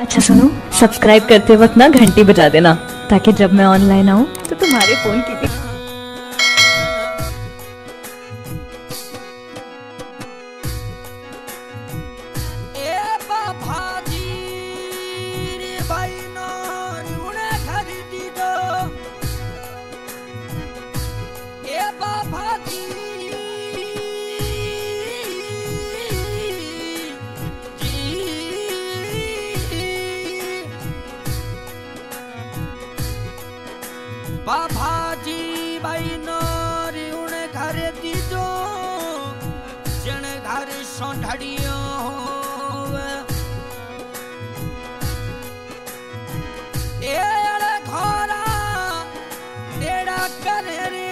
अच्छा सुनो, सब्सक्राइब करते वक्त ना घंटी बजा देना ताकि जब मैं ऑनलाइन आऊँ तो तुम्हारे फोन की भी। बाबाजी भाई नर उन घर दीजो जन घर सोंढड़ियो एड़ घोरा नेड़ा करे रे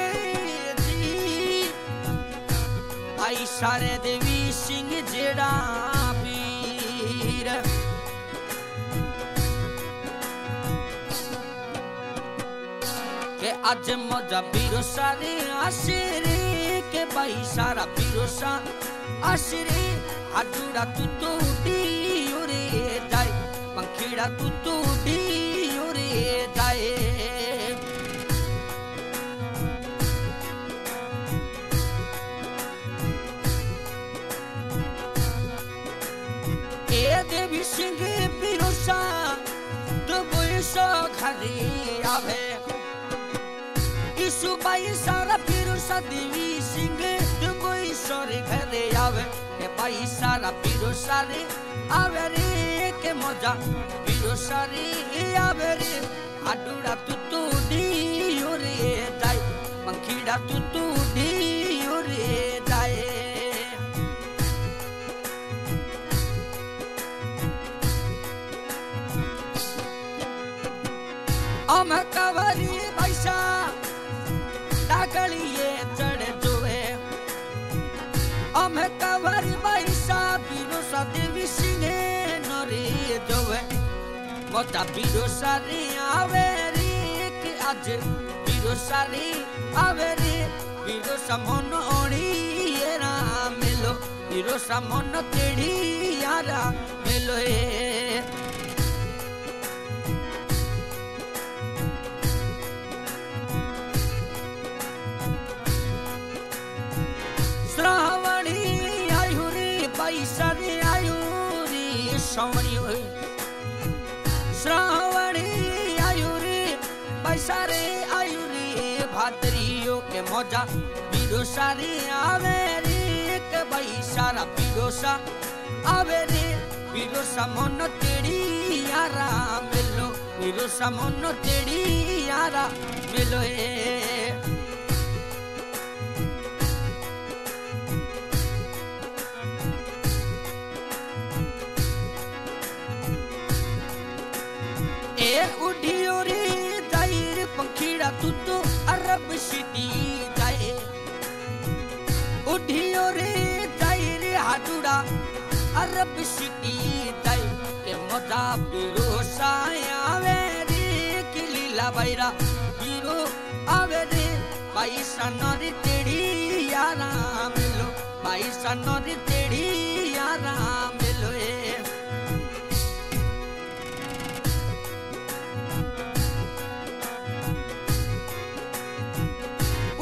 जी भाई सारे देवी सिंह जेड़ा वीर के आज मजा बिरोसा रे आशिरे के भाई सारा बिरोसा आशिरे हाडूड़ा तू तो उड़े जाए पंखीड़ा तू तो उड़े जाए ए देवी सिंह बिरोसा तो बोईसो घरे आवे सुबाई सारा बिरोसा देवी सिंह दुबई सोरे घरे आवे के भाई सारा बिरोसा रे आवे रे के मजा बिरोसा रे आवे रे हाडूड़ा तू डी रे जाए पंखीड़ा तू डी रे जाए हम कवरी पैसा टाकलिए चढ़ जोए अमे कवर बैसा बिरोसा देवी सिंह नरे जोए मोटा बिरोसा रे आवे रे के आज बिरोसा रे आवे रे बिरोसा मन ओणिएरा मेलो बिरोसा मन तेड़ी यारा मेलो श्रावणी आयुरी पैसा रे आयुरी श्रावणी श्रावणी आयुरी पैसा रे आयुरी भाद्रियो के मजा बिरोसा रे आवे रे के बैसारा बिरोसा आवे रे बिरोसा मन तेड़ी यारा मेलो बिरोसा मन तेड़ी यारा मेलो उड़ियो रे जाए पंखीड़ा तू तो अरब सिटी जाए उड़ियो रे जाए रे हाडूड़ा अरब सिटी जाए के मजा बिरोसा आवे रे कि लीला बैरा बिरो आवे रे पैसा नरी तेड़ी यारा मिलो पैसा नरी तेड़ी यारा मिलो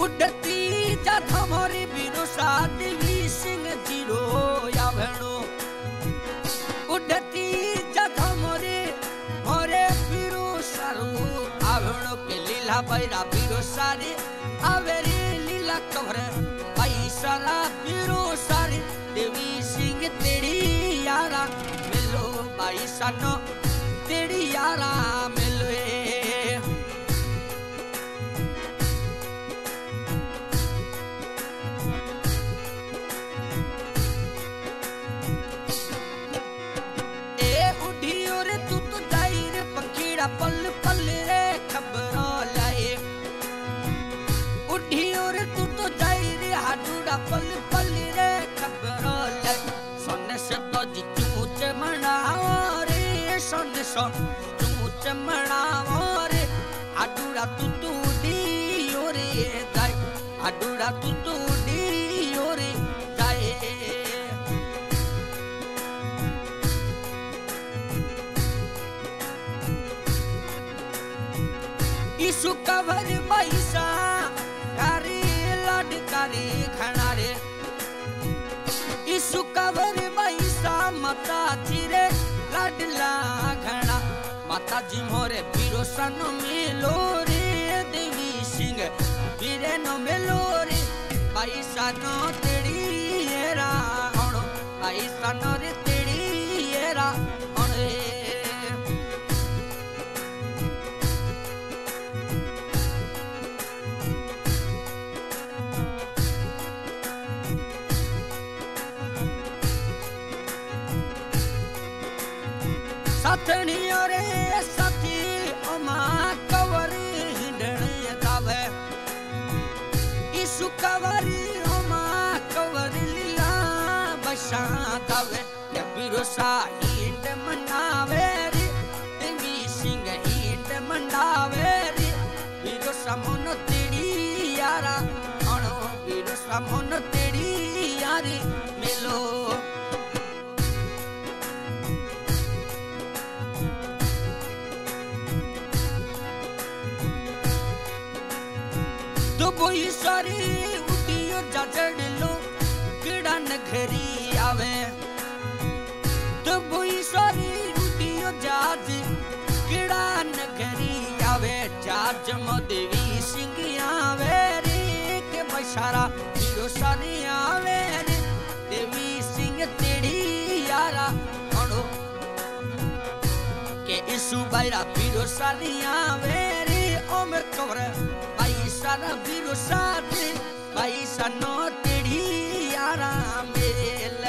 उड़ती जात हमारी बिरोसा देवी सिंह जीरो या भेड़ो उड़ती जात हमारे मोरे बिरोसा रो आभेड़ो के लीला बैरा बिरोसा रे आवे रे लीला कवर पैसा रा बिरोसा रे देवी सिंह तेड़ी यारा मिलो पैसा नो तेड़ी यारा मिलो पल पल रे खबरों लाए उठियो रे तू तो जाई रे हाडूड़ा पल पल रे खबरों लाए सोने से तो जी चूच मनाओ रे सोने से चूच मनाओ रे हाडूड़ा तू डी रे जाए हाडूड़ा तू डी रे जाए ईसु कवर पैसा कारी लडकारी घना रे ईसु कवर पैसा माता जी रे लाडला घना माता जी मोरे पीरो सन मिलो रे देवी सिंह पीरे नो मिलो रे पैसा नो तेड़ी येरा हणो पैसा नो रे तेड़ी येरा हणे साथनियों रे साथी अमा कवर हिंडण दावे ईसु कवरी अमा कवर लीला बशा दावे ये बिरोसा हिंड मनावे रे देवी सिंह हिंड मंडावे रे बिरोसा मन तेड़ी यारा अणो बिरोसा मन तेड़ी यारी मिलो तो कोई सारी उड़ियो जाजड़ लो किड़ा नगरी आवे तो कोई सारी उड़ियो जाज किड़ा नगरी आवे जाज देवी सिंह आवे रे के बशारा पीरो सारी आवे रे देवी सिंह तेड़ी यारा हणो के ईसु बैरा पीरो सारी आवे रे ओमर कवर सारा बीरो साथे पैसा नो तेड़ी यारा मेल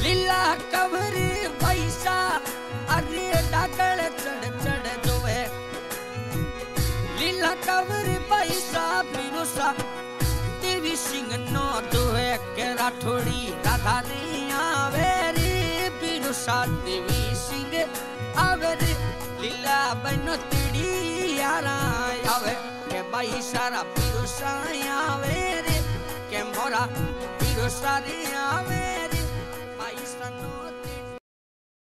लीला कवर पैसा अरे डाकड़ चढ़ चढ़ जोवे लीला कवर पैसा बिरोसा देवी सिंह नो दोहे के राठौड़ी राधा रे आवे रे बिरोसा देवी सिंह आवे रे लीला बनो तेड़ी यारा आवे के भाई सारा बिरोसा आवे रे के मोरा बिरोसा रे आवे